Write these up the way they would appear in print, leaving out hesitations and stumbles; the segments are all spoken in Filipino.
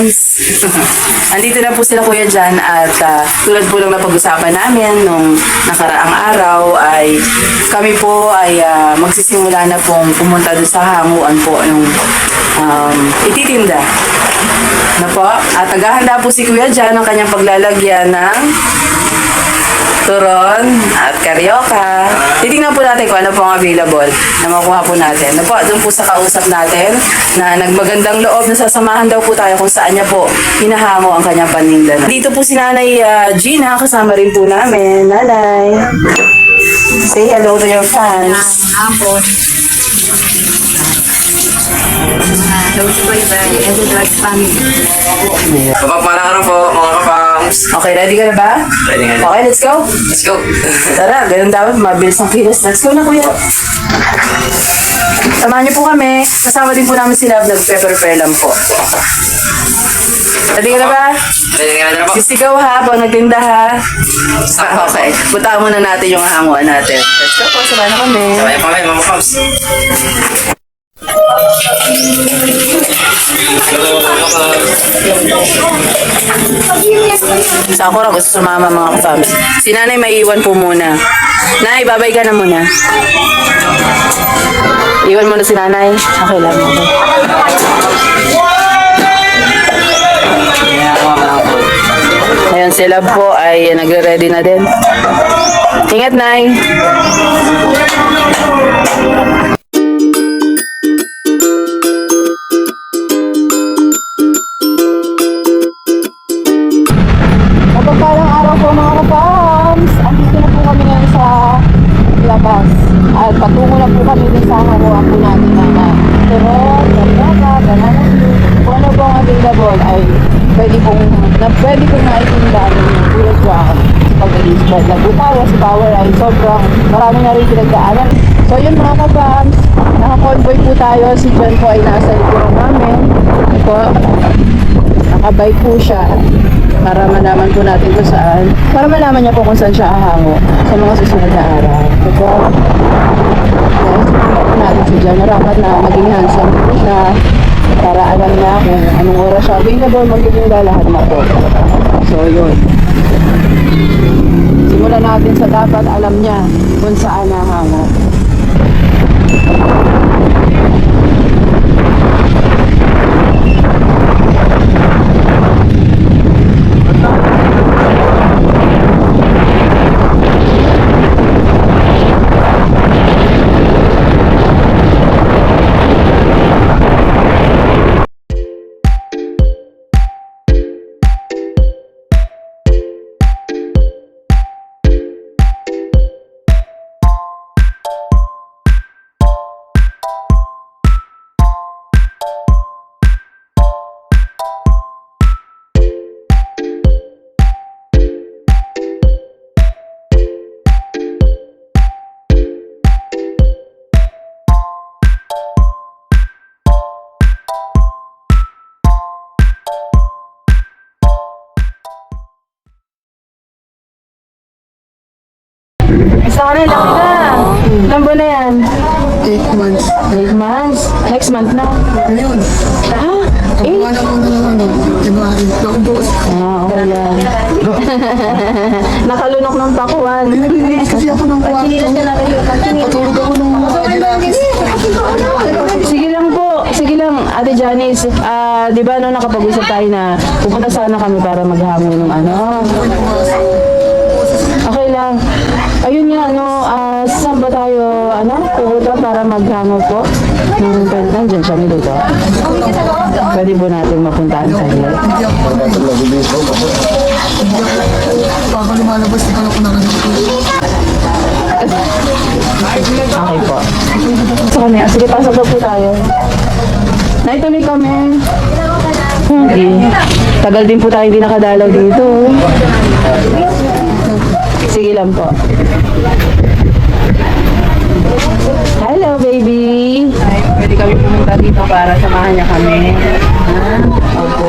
Fams! Andito na po sila Kuya Jan at tulad po ng napag-usapan namin nung nakaraang araw ay kami po ay magsisimula na pong pumunta doon sa hanguan po ng ititinda. Na po? At naghahanda po si Kuya Jan ng kanyang paglalagyan ng turon at karyoka. Titingnan po natin kung ano po ang available na makuha po natin. Na po, doon po sa kausap natin na nagmagandang loob na sasamahan daw po tayo kung saan niya po hinahango ang kanyang paninda. Dito po si Nanay Gina, kasama rin po namin. Nanay, say hello to your fans. Hapon. Hello to my bye and the Dodge family. Kapagpalang araw po, mga kapams. Okay, ready ka na ba? Ready nga. Okay, let's go. Let's go. Tara, ganun dapat. Mabilis ang kilos. Let's go na, Kuya. Samahan niyo po kami. Kasama din po namin sila. Nag-prepare lang po. Ready ka na ba? Ready nga na po. Sisigaw ha, pag nagtinda ha. Okay. Puntaan muna natin yung hanguan natin. Let's go po. Samahan na kami. Sabay pa kayo, mga kapams. Sa ako rin gusto sumama mga kapams. Si nanay may iwan po muna. Nay, babay ka na muna. Iwan mo na si nanay. Okay lang. Okay. Ayun, sila po ay nagre-ready na din. Ingat, Nay. Mapagpalang araw po mga kapams. Andito na po kami ngayon sa labas. At patungo na po kami din sa hanguan po natin na turon, karyoka, banana soup. Kung ano po ang available ay pwede pong naitinda ng tulad ko pag-i-spread na butawa sa power ay sobrang marami na rin pinagdaanan. So yun mga kapams, naka-convoy po tayo. Si John po ay nasa likuran namin. Ito, nakabike po siya para malaman po natin kung saan. Para malaman niya po kung saan siya ahango sa mga susunod na araw. Ito, natin si John. Rapat na maging handsome po siya para alam niya kung anong oras siya available, magiging lahat na po. So yun. Simulan natin sa dapat alam niya kung saan nahango. Isa ka na, laki na. Ilang buwan na yan? 8 months. 8 months? Next month na? Ngayon, Ah, 8? wala ko na January. Naubos. Okay yan. Nakalunok ng pakuan. Nilinis kasi ako ng kwarto. Patulog ako ng Sige lang po. Sige lang, Ate Janice. Di ba no, nakapag-usap tayo na pupunta sana kami para maghango ng ano? Okay lang. Ayun nga, saan ba tayo, pupunta para maghango po? Nandiyan siya niluto. Pwede po natin mapuntaan sa iyo. Baka lumalabas, di pala ko nakalimutan. Okay po. So kami, sige, pasok na po tayo. Naituloy kami. Okay. Tagal din po tayo hindi nakadalaw dito. Sige lang po. Hello, baby. Ay, pwede kami pumunta dito para samahan niya kami. Ha? Opo.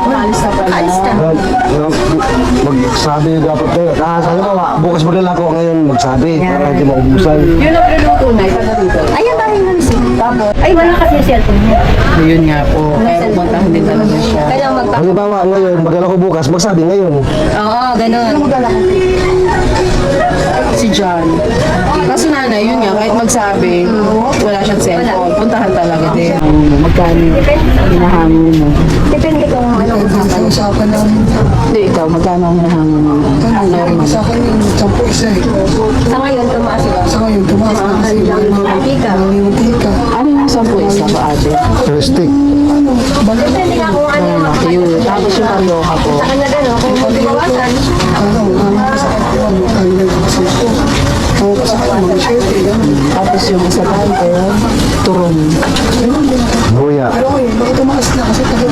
Maalis na pala. Ayos ka. Magsabi dapat kayo. Sabi ko, bukas maglalago ngayon magsabi. Para hindi maubusan. Yun ang niluto na, isa dito. Ayan tayo nga si. Tapos, Ay, wala kasi yung cellphone niya. yun nga po. Kaya pumuntahan din talaga siya. Kailangan magpa... Halimbawa ngayon, maglalako bukas, magsabi ngayon. Oo, ganun. Si John. Kaso nanay, yun nga, kahit magsabi, wala siyang cellphone. Puntahan talaga din. Magkano hinahango mo? Depende kung ano usapan. Usapan namin. Hindi, ikaw, magkano ang hinahango mo? Ano, sa akin yung 10 isa eh. Sa ngayon, tumaas ba? Sa ngayon, tumaas na kasi yung Mantika. mantika. Ano yung 10 isa ba ate? Stick. Depende nga kung ano yung Yun. Tapos yung karyoka po. sa kanya gano'n. Kung magbawasan, Sa akin, tayo nag-isip ko. Sa akin, mga syete, gano'n. Tapos yung isa pa ito, turon. Buya. Pero ngayon, bakit tumaas na kasi tayo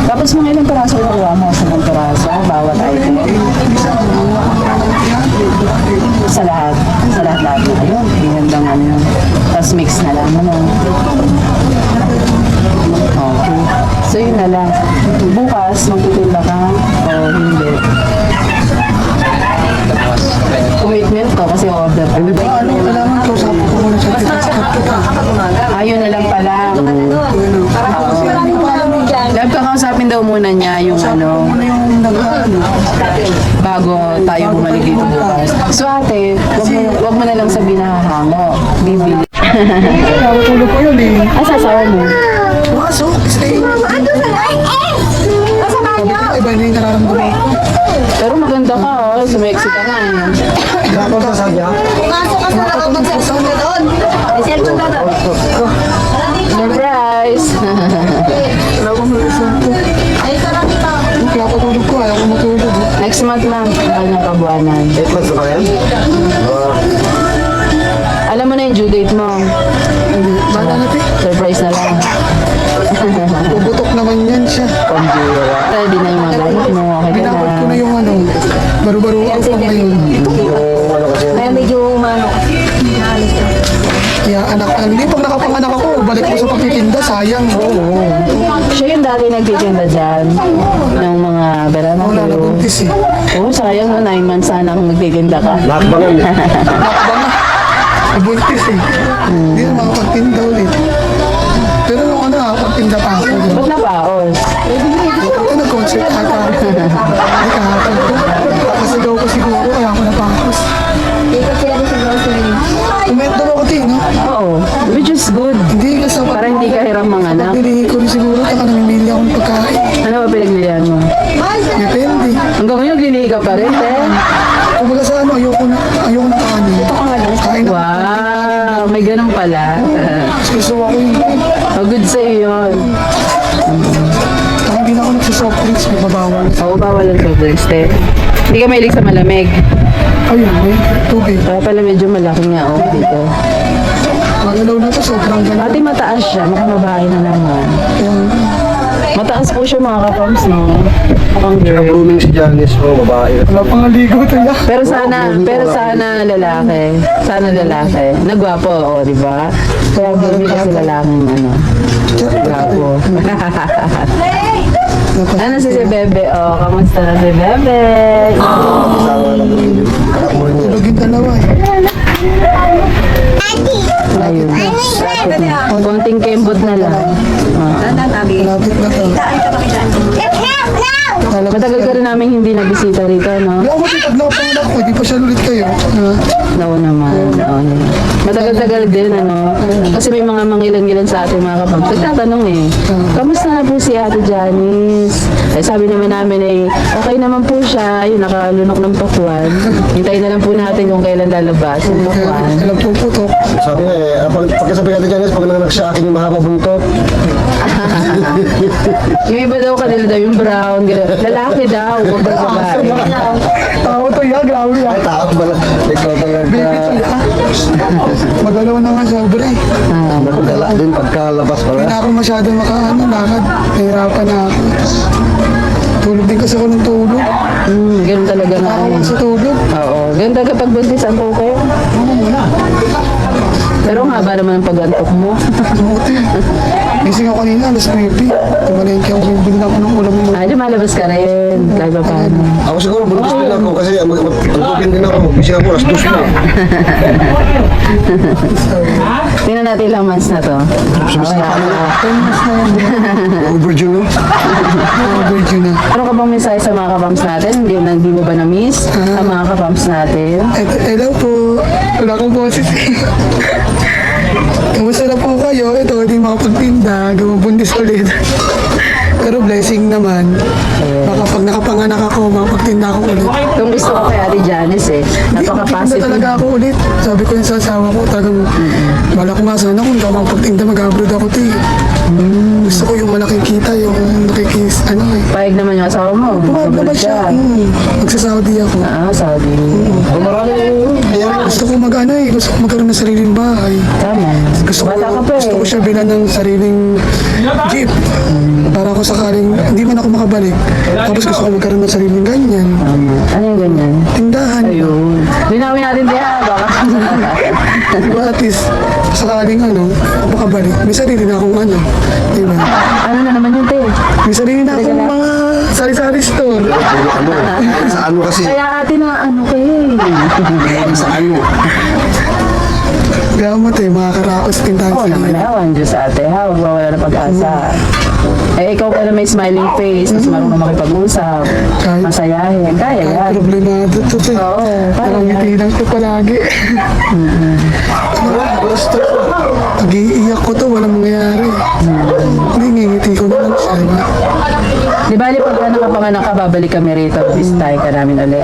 Tapos mga ilang peraso yung kuha mo sa mga peraso, bawat item. Sa lahat. Sa lahat-lahat na yun. Hanggang ano yun. Tapos mix na lang. Ano? Okay. So yun na lang. Bukas, magtitinda ka o hindi. Commitment to kasi order. Ano, kailangan ko sa ko muna siya. Ayun na lang pala. Lab, kakausapin daw muna niya yung ano, Ano yung nag-ano? bago tayo bumalik dito bukas. So ate, wag mo na lang sabihin na hahango. Bibili. Nakatulog ko yun eh. Ah, sasawa mo. Pumasok, kasi iba na yung nararamdaman ko. Pero maganda ka, oh. Sumexy ka nga. Eh. Dapat sa sabi ha? pumasok ka sa loob ng cellphone na doon. May cellphone na doon. Surprise! Wala akong malasang ko. Ay, sarap ito. Kaya patulog ko, ayaw ko matulog. Next month lang, ang kanyang kabuanan. 8 months na ba yan? Alam mo na yung due date mo. Bahala natin. Surprise na lang. Puputok naman yan siya. Ready na yung mga gamit mo. Okay na. Binabot ko na yung ano, baro-baro ako pa ngayon. Kaya medyo umano. Naalis ka. Kaya anak, hindi pag nakapanganak ako, balik ko sa pagtitinda, sayang. Siya yung dati nagtitinda dyan. Ng mga berana. Wala na buntis eh. Oo, sayang no, 9 months sana kung magtitinda ka. Nakbangan. Nakba na. Nabuntis eh. Hindi na makapagtinda ulit. Pero nung ano, nakapagtinda pa ako. Ba't napaos? Ito nag-concert ata. Hindi kahapon ko. Nakasigaw ko siguro, kaya ako napakos. Dito sila din sa grocery. Umento ako din, no? Oo, which is good. Hindi kasi Para hindi ka hirang mga anak. pilihin ko rin siguro, taka namimili ako ng pagkain. Ano ba pinaglihan mo? Depende. Hanggang ngayon, lilihi ka pa rin, eh. Kumbaga sa ano, ayoko na kanin. Kain na. Wow, may ganun pala. Gusto ako yun. Oh, good sa'yo yun. Taka hindi na ako nagsisoft drinks, may babawal. Oo, bawal ang soft drinks, te. Hindi ka mahilig sa malamig. Ayun, may tubig. Kaya pala medyo malaki nga, oh, dito. Magalaw na to, sobrang ganda. Ate, mataas siya. Makababae na naman. Ayun. Mataas po siya, mga kapoms, no? Mukhang girl. Blooming si Janice mo, babae. Wala pang naligo to ya. Pero sana lalaki. Sana lalaki. Nagwapo, oh, di ba? Kaya hindi kasi lalaking, ano, gwapo. Ano si Bebe? Oh, kamusta na si Bebe? Tulog yung dalawa eh. Ayun. Konting kembot na lang. Malapit na to. Matagal ka rin namin hindi nabisita rito, no? Hindi ako matitaglaw pang anak ko, di pa siya ulit kayo. Oo naman. Oo naman. Matagal-tagal din, ano? Kasi may mga mangilan-gilan sa ating mga kapag. Nagtatanong eh, kamusta na po si Ate Janice? Eh, sabi naman namin eh, okay naman po siya. Yung nakalunok ng pakwan. Hintayin na lang po natin kung kailan lalabas yung pakwan. Alam po putok. Sabi nga eh, pagkasabi natin Janice, pag nanganak siya akin yung mahaba buntot. Yung iba daw kanila daw yung brown. Lalaki daw, huwag daw babae. Tao to ya, grabe ya. Ay, tao pala. Ikaw talaga. Magalaw na nga sobra eh. Magdala din pagkalabas Hindi pala. na ako masyado lakad. Nahirapan na ako. Tulog din kasi ako ng tulog. Ganun talaga na. Ako sa tulog. Oo, ganun talaga pag buntisan ko kayo. Pero ang haba naman ang pag-antok mo. Gising ako kanina, alas 9. Tumalengke ako, bibili ako ng ulam mo. Ay, lumalabas ka rin. Kahit pa paano. Ako siguro, buntis din ako kasi magpupin din ako. Magbisi ako, alas 2 na. Tingnan natin ilang months na to. Overdue, no? Virgin na. Ano ka bang mensahe sa mga kapams natin? Hindi mo ba na-miss ang mga kapams natin? Hello po. Wala akong boses. Kamusta na po kayo? Ito, hindi makapagtinda. Gumabundis ulit. Pero blessing naman. Baka pag nakapanganak ako, makapagtinda ako ulit. Kung gusto ko kay Ate Janice eh. Hindi Napaka-positive. talaga ako ulit. Sabi ko yung sa asawa ko, talagang bala ko nga sana kung makapagtinda, mag-abroad ako ito eh. Gusto ko yung malaking kita, yung nakikis, ano eh. Payag naman yung asawa mo. Pumayag naman siya. Magsa-Saudi ako. Ah, sabi. Gusto ko mag-ano eh, gusto ko magkaroon ng sariling bahay. Tama. Bata ka pa Gusto ko eh. siya bilan ng sariling jeep. Para ako sakaling, hindi man ako makabalik. Tapos gusto ko magkaroon ng sariling ganyan. Tama. Ano yung ganyan? Tindahan. Ayun. Linawin natin diya. Baka. Diba at least, sakaling ano, makabalik. May sarili na akong ano. Diba? Ano na naman yun, te? May sarili na akong mga sari-sari store. Sa ano kasi? Kaya ate na ano kayo eh. Sa ano? Kaya mo tayo, mga karakos tindahan Oo sa naman akin. naman, Diyos ate ha. Huwag mawala na pag-asa. Eh, ikaw pa na may smiling face, mas marunong makipag-usap, Kahit- masayahin. Kaya Kahit yan. problemado to eh. Oo, kaya Parang yan. ngiti lang ko palagi. Pag-iiyak ko to, walang mangyayari. Hindi, ngingiti ko na lang siya. Diba? Di ba, pag nakapanganak ka, babalik kami rito. Bisitahin ka namin ulit.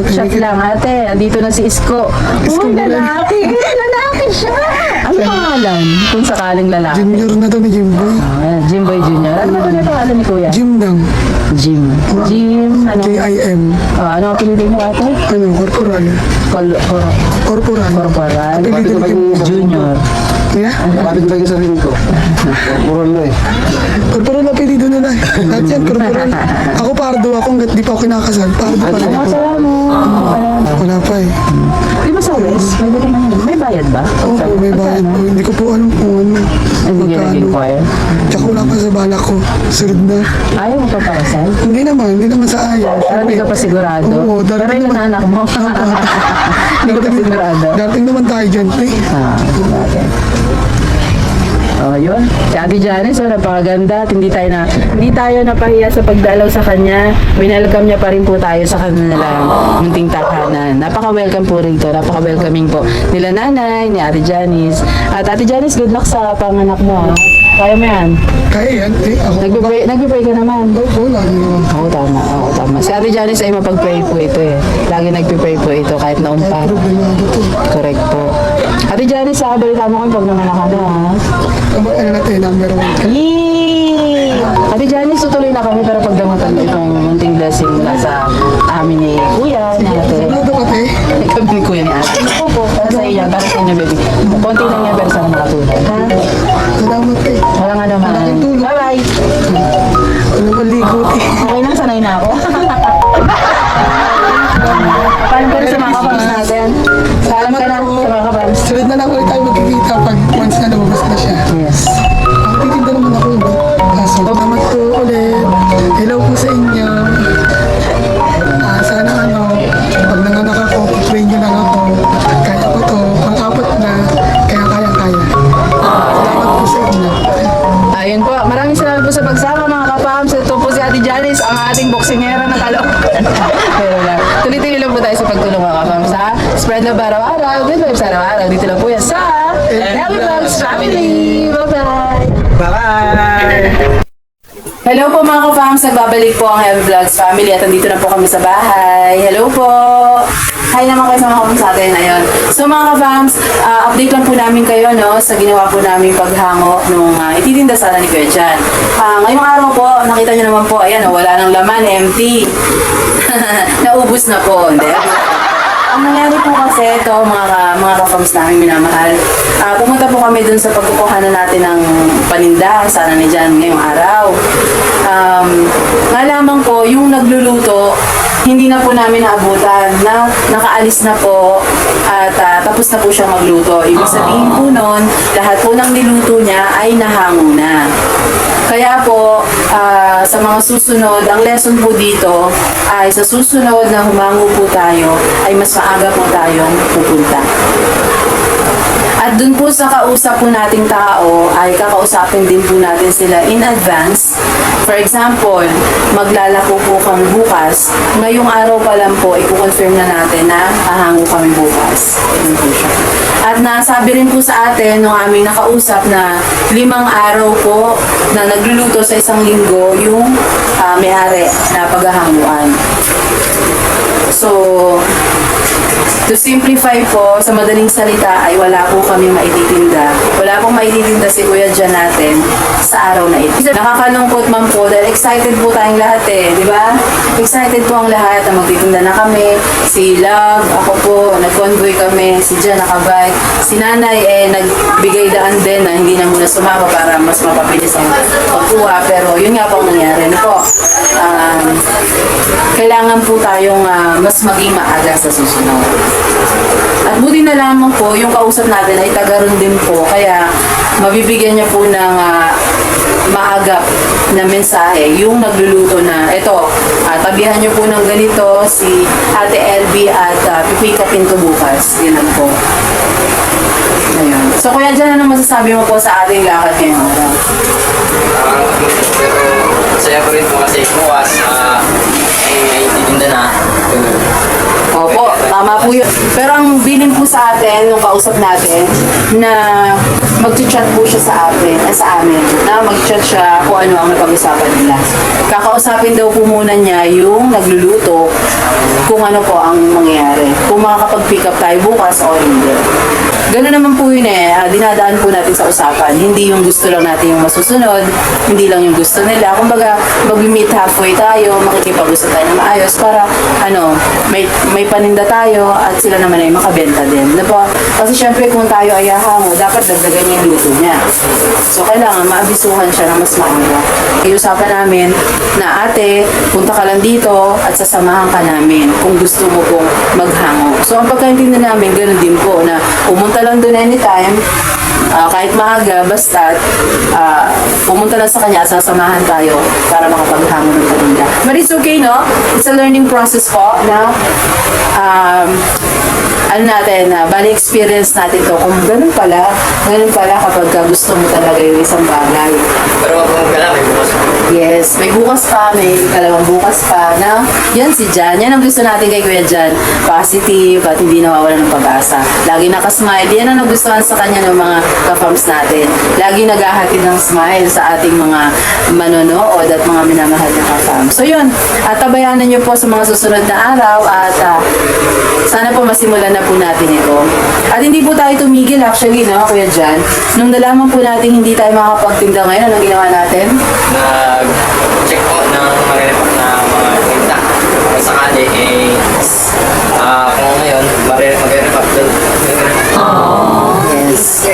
Shot lang ate, andito na si Isko. Uy, lalaki! Lalaki siya! Ano pangalan? Kung sakaling lalaki. Junior na to ni Jimboy. Jimboy Jr. Ano ba yung pangalan ni Kuya? Jim lang. Jim. Jim, ano? K-I-M. Ano ang pinili mo ate? Ano, corporal. Corporal. Corporal. Apelido ni Jim. Junior. Yeah? Kapit ba yung sarili ko? Pural na eh. Corporal na apelido nila. Lahat yan, corporal. Ako pardo ako, hanggat di pa ako kinakasal. Pardo pa rin ako. Masaya mo. Wala pa eh. Di ba sa West? May balik naman yun. May bayad ba? Oo, may bayan po. Hindi ko po alam kung ano. Hindi ka nag-inquire. Tsaka wala pa sa balak ko. Sunod na. Ayaw mo pa pakasal? Hindi naman sa ayaw. Pero hindi ka pa sigurado. Oo, Pero darating yung naman. anak mo. Hindi ka pa sigurado. Darating naman tayo dyan, pre. Okay. Oh, yun. Si Ate Janice, napakaganda. At hindi tayo napahiya sa pagdalaw sa kanya. Winelcome niya pa rin po tayo sa kanilang munting tahanan. Napaka-welcome po rito. Napaka-welcoming po nila nanay, ni Ate Janice. At Ate Janice, good luck sa panganak mo. Ha? Kaya mo yan. Kaya yan, eh. Ako Nagpipray ka naman. Oo, lagi naman. Oo, tama. Oo, tama. Si Ate Janice ay mapag-pray po ito eh. Lagi nagpipray po ito kahit naon pa. Problemado to. Correct po. Ate Janice, balita mo kung pag nanganak ka na ha. Ano natin, number 1. Yee! Ate Janice, tutuloy na kami pero pagdamutan mo itong munting blessing mula sa amin ni Kuya, ni Ate. Ano daw ate? Kami ni Kuya ni Ate. Ako po, para sa iyo, para sa inyo, baby. Konti lang yan pero sana makatulong. Ha? Salamat eh. Wala nga naman. Malaking tulong. Bye-bye. Ano maligot eh. Okay lang, sanay na ako. Paano ka na sa mga kapams natin? Paalam ka na sa mga kapams. Sunod na lang ulit tayo magkikita pag once na lumabas na siya. Yes. Titinda naman ako ba? Salamat po ulit. Hello po sa inyo. Sana ano, pag nanganak ako, pray nyo lang ako. Kaya ko to, pang-apat na, kaya kaya-kaya. Salamat po sa inyo. Ayun po, maraming salamat po sa pagsama mga kapams. Ito po si Ate Janice, ang ating boksingera na talo. Pero lang, tuloy-tuloy lang po tayo sa pagtulong mga kapams ha. Spread love araw-araw, good vibes araw-araw. Dito lang po yan sa Happy Vlogs Family. Bye-bye! Bye! Hello po mga ka-fams, nagbabalik po ang Heavy Vlogs Family at andito na po kami sa bahay. Hello po! Hi naman kayo sa mga ka-fams natin ngayon. So mga ka-fams, update lang po namin kayo no, sa ginawa po namin paghango nung ititinda sana ni Kuya Jan. Ngayong araw po, nakita nyo naman po, ayan, wala nang laman, empty. Naubos na po. Hindi. Ang nangyari po kasi ito, mga ka-fams namin minamahal. Pumunta po kami dun sa pagkukuhanan natin ng paninda, sana ni Jan ngayong araw. Nga lamang po, yung nagluluto, hindi na po namin naabutan na nakaalis na po at tapos na po siyang magluto. Ibig sabihin po nun, lahat po ng niluto niya ay nahango na. Kaya po, sa mga susunod, ang lesson po dito ay sa susunod na humango po tayo, ay mas maaga po tayong pupunta. At dun po sa kausap po nating tao, ay kakausapin din po natin sila in advance. For example, maglalako po kami bukas. Ngayong araw pa lang po, i-confirm na natin na hahango kami bukas. Ganun po siya. At nasabi rin po sa atin nung aming nakausap na 5 araw po na nagluluto sa isang linggo yung may-ari na paghahanguan. So, to simplify po, sa madaling salita ay wala po kami maititinda. Wala pong maititinda si Kuya Jan natin sa araw na ito. Nakakalungkot man po dahil excited po tayong lahat di ba? Excited po ang lahat na magtitinda na kami. Si Love, ako po, nag-convoy kami. Si Jan nakabike. Si Nanay nagbigay daan din na hindi na muna sumama para mas mapabilis ang pagkuha. Pero yun nga po ang nangyari. Ano po? Kailangan po tayong mas maging maaga sa susunod. At buti na lamang po, yung kausap natin ay taga-ron din po. Kaya mabibigyan niya po ng maagap na mensahe. Yung nagluluto na, ito, tabihan niyo po ng ganito si Ate LB at pipick upin ko bukas. Yan lang po. Ayun. So Kuya Jan, ano masasabi mo po sa ating lakad ngayon? Pero masaya ko rin po kasi bukas ay titinda na. Opo, tama po yun. Pero ang bilin po sa atin, nung kausap natin, na mag-chat po siya sa amin, na mag-chat siya kung ano ang napag-usapan nila. Kakausapin daw po muna niya yung nagluluto kung ano po ang mangyayari. Kung makakapag-pick up tayo bukas o hindi. Gano'n naman po yun dinadaan po natin sa usapan. Hindi yung gusto lang natin yung masusunod, hindi lang yung gusto nila. Kumbaga, mag-meet halfway tayo, makikipag-usap tayo na maayos para, may paninda tayo at sila naman ay makabenta din. Diba? Kasi syempre kung tayo ay hahango, dapat dagdagan niya yung luto niya. So, kailangan maabisuhan siya ng mas maaga. Iusapan namin na ate, punta ka lang dito at sasamahan ka namin kung gusto mo pong maghango. So, ang pagkaintindi namin, gano'n din po na pumunta lang doon anytime, kahit maaga, basta pumunta lang sa kanya, sasamahan tayo para makapaghango ng paninda. But it's okay, no? It's a learning process po na bali experience natin to kung ganun pala kapag gusto mo talaga yung isang bagay. Pero kung magkala, may bukas po. Yes, may bukas pa, may kalawang bukas pa na yan si Jan. Yan ang gusto natin kay Kuya Jan. Positive at hindi nawawalan ng pag-asa. Lagi nakasmile. Yan ang nagustuhan sa kanya ng mga ka-fams natin. Lagi naghahatid ng smile sa ating mga manonood at mga minamahal na ka-fams. So yun, tabayanan niyo po sa mga susunod na araw at sana po masimulan na po natin ito. At hindi po tayo tumigil actually, no, Kuya Jan. Nung nalaman po natin hindi tayo makakapagtinda ngayon, anong ginawa natin? Nag-check po ng marirepack na mga tinta. Kung sakali, kung ngayon, marirepack doon. Yes.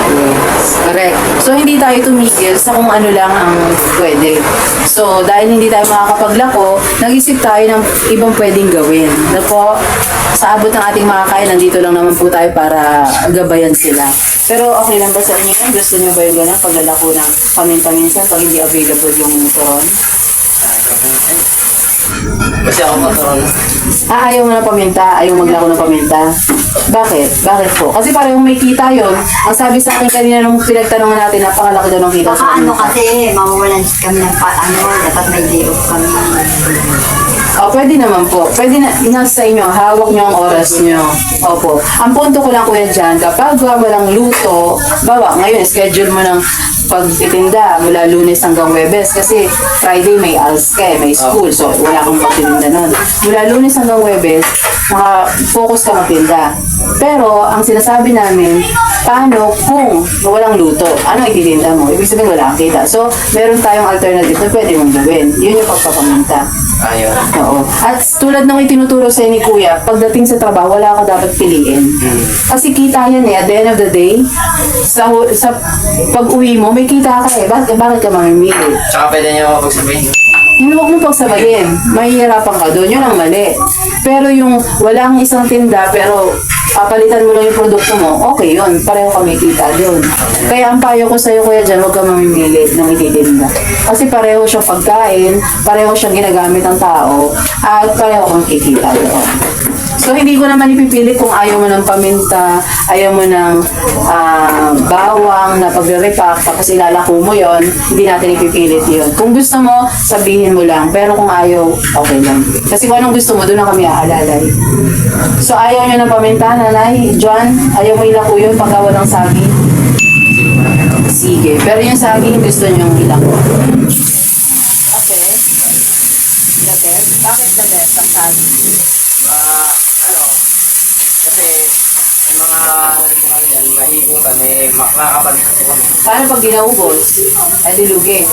Yes, correct. So, hindi tayo tumigil sa kung ano lang ang pwede. So, dahil hindi tayo makakapaglako, nag-isip tayo ng ibang pwedeng gawin. Na po, sa abot ng ating mga kaya, nandito lang naman po tayo para gabayan sila. Pero okay lang ba sa inyo? Gusto nyo ba yung gano'n? Paglalako ng paminta-minsan pag hindi available yung turon? Kasi ako maturon. Ayaw mo na paminta? Ayaw maglako ng paminta? Bakit? Bakit po? Kasi parang may kita yun. Ang sabi sa akin kanina nung pinagtanungan natin, napakalaki daw ng kita sa paminta. Kasi mawawalan kami ng dapat may day off kami. Pwede naman po. Pwede na, nasa inyo, hawak nyo ang oras nyo. Opo. Ang punto ko lang kuya dyan, kapag walang luto, ngayon, schedule mo ng pagtitinda mula Lunes hanggang Webes kasi Friday may ALS ka may school, so wala kang pagtitinda nun. Mula Lunes hanggang Webes, naka-focus ka magtinda. Pero, ang sinasabi namin, paano kung walang luto? Ano ititinda mo? Ibig sabihin wala kang kita. So, meron tayong alternative na pwede mong gawin. Yun yung pagpapaminta. Ayun. Oo. At tulad ng itinuturo sa ni Kuya, pagdating sa trabaho, wala ka dapat piliin. Kasi kita yan at the end of the day, sa pag-uwi mo, may kita ka Bakit ka mamimili? Tsaka pwede niyo mapagsabihin. Hindi, huwag mo pagsabayin. Mahihirapan ka doon. Yun ang mali. Pero yung walang isang tinda, pero papalitan mo lang yung produkto mo, okay yun. Pareho kami kita doon. Kaya ang payo ko sa'yo, Kuya Jan, huwag ka mamimili ng ititinda. Kasi pareho siyang pagkain, pareho siyang ginagamit ng tao, at pareho kang kikita doon. So, hindi ko naman ipipilit kung ayaw mo ng paminta, ayaw mo ng bawang na pagre-repack, tapos ilalako mo yon, hindi natin ipipilit yon. Kung gusto mo, sabihin mo lang. Pero kung ayaw, okay lang. Kasi kung anong gusto mo, doon na kami aalalay. So, ayaw nyo ng paminta, Nanay? John, ayaw mo ilako yun pagkawa ng saging? Sige. Pero yung saging, gusto nyo ilako. Okay. Gatet? Bakit gatet? Ang saging? Kasi yung mga yan, maibong kami, makakapalik kasi kami. Paano pag ginaubos? Ay, dilugi.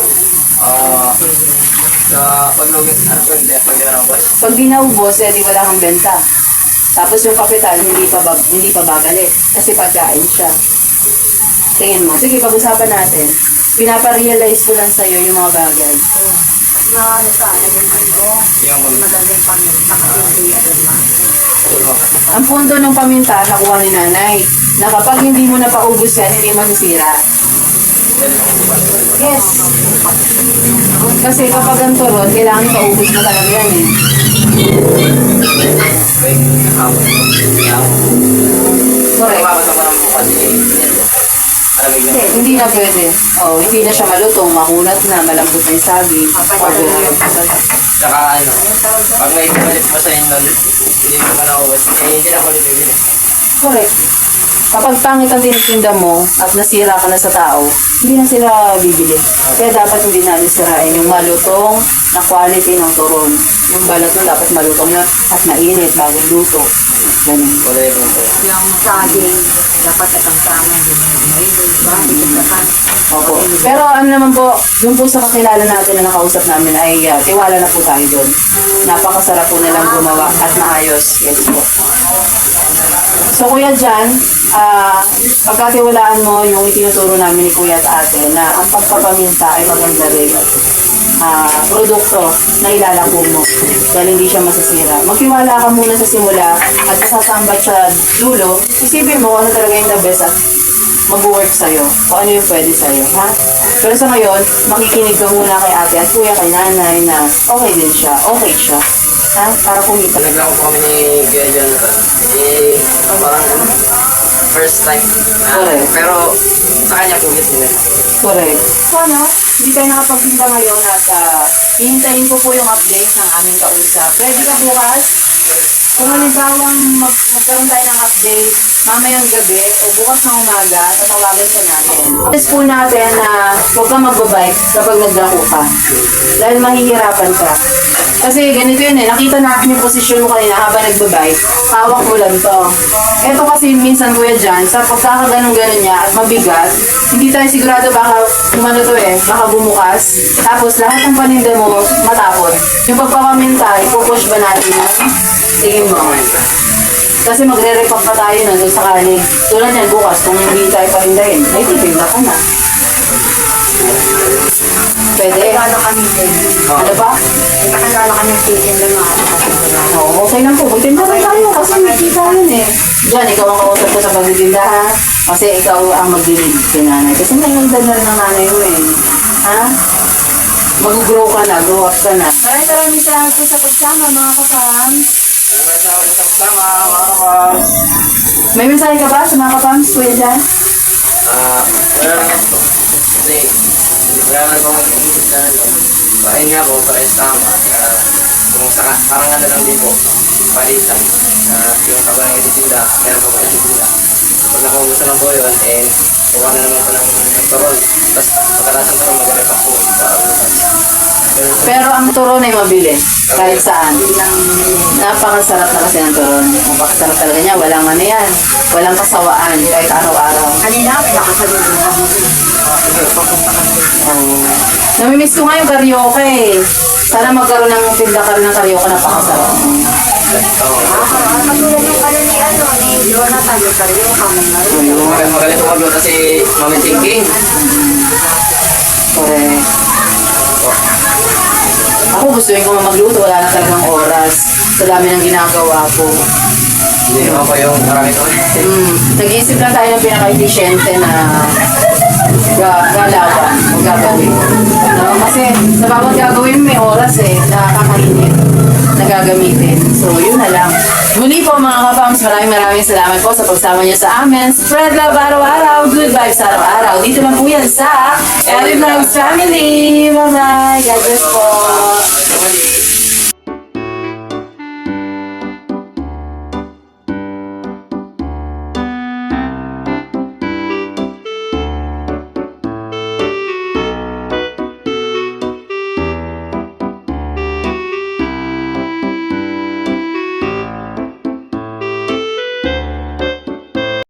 Sa paglugit, ano po yung pag naubos? Pag ginaubos, eh, di wala kang benta. Tapos yung kapital, hindi pa babalik. Kasi pagkain siya. Tingin mo. Sige, pag-usapan natin. Pinaparealize ko lang sa'yo yung mga bagay. Marami sa akin yung Yung madaling paminta kasi hindi agad Ang punto ng paminta, nakuha ni Nanay, na kapag hindi mo napaubos yan, hindi masisira. Yes. Kasi kapag ang turot, kailangan paubos mo talaga yan eh. Correct. Mababasa mo ng bukas alamig na. Hindi na pwede. Oh, hindi na siya malutong, makunat na, malambot na yung sabi. Tsaka ano, pag may balik mo sa inyo, hindi mo naubos, hindi na ulit bibili. Correct. Kapag pangit ang tinitinda mo at nasira ka na sa tao, hindi na sila bibili. Kaya dapat hindi namin sirain yung malutong na quality ng turon. Yung balat mo dapat malutong na at mainit bago luto. Ganun. Wala yung punto. yung saging, dapat at ang tamang hindi ba? Opo. Pero ano naman po, yung po sa kakilala natin na nakausap namin ay tiwala na po tayo doon. Napakasarap po nilang gumawa at maayos. Yes po. So Kuya Jan, pagkatiwalaan mo yung itinuturo namin ni Kuya at Ate na ang pagpapaminta ay maganda rin produkto na ilalako mo dahil hindi siya masisira. Magtiwala ka muna sa simula at sasambat siya dulo, isipin mo kung ano talaga yung the best at mag-work sa'yo, kung ano yung pwede sa'yo, ha? Pero sa ngayon, makikinig ka muna kay ate at kuya kay nanay na okay din siya, okay siya. Ha? Para kumita. Naglang po kami ni Kuya Jonathan. Parang ano, first time. Correct. Pero sa kanya po yun sila. Correct. So ano, hindi tayo nakapagpinta ngayon at hihintayin ko po yung update ng aming kausap. Ready ka bukas? Kung halimbawang magkaroon tayo ng update mamayang gabi o bukas ng umaga, tatawagan ka natin. Test po natin na huwag kang magbabike kapag nagdako ka. Dahil mahihirapan ka. Kasi ganito yun eh, nakita natin yung posisyon mo kanina habang nagbabike, hawak mo lang to. Ito kasi minsan Kuya Jan, sa pagkakaganong-ganon niya at mabigat, hindi tayo sigurado baka umano to eh, baka bumukas. Tapos lahat ng paninda mo matapon. Yung pagpapaminta, ipupush ba natin yun? Tingin mo. Kasi magre-repack pa tayo na doon sa kanig. Tulad yan bukas, kung hindi tayo parindahin, ay titinda ka na. Pwede. Nakakala kami din. Ano ba? Nakakala kami titin lang mga kasi Oo, okay lang po. Magtinda lang tayo kasi nakita yun eh. Diyan, ikaw ang kausap ko sa pagtitinda ha. Kasi ikaw ang magdilig kay nanay. Kasi nangyayon na rin ng nanay mo eh. Ha? Mag-grow ka na, grow up ka na. Maraming salamat po sa pagsama mga kapams. May mensahe ka ba sa mga kapams, Kuya Jan? Wala lang po. Kasi wala na kong imbita na doon. Pahin nga po, pares tama. Kung saka, parang ano lang din po, palitan. Yung kapag nagtitinda, meron pa pala titinda. Pag nakubusan lang po yun, kuha na naman po ng torol. Tapos pagkatapos ng torol, mag-repack po para bukas. Pero ang turon ay mabili. Kahit saan. Napakasarap na kasi ng turon. Napakasarap talaga niya. Walang ano yan. Walang kasawaan. Kahit araw-araw. kanina, nakasalubong kami. Namimiss ko nga yung karaoke eh. Sana magkaroon ng tinda ka rin ng karaoke. Napakasarap. Matulad yung kanya ni Jonathan, yung sarili kami na rin. Magaling po magluto si Mami Thinking. Correct. Ako gusto ko magluto, wala na talagang oras. Sa dami ng ginagawa ko. Hindi naman po yung marami ko. Nag-iisip lang tayo ng pinaka-efficiente na galawan o gagawin. No? Kasi sa bawat gagawin may oras na kakainin na gagamitin. So, yun na lang. Muli po mga kapams, maraming salamat po sa pagsama niyo sa amin. Spread love araw-araw, good vibes araw-araw. Dito lang po yan sa Ellie Vlogs Family. Bye-bye. God bless po.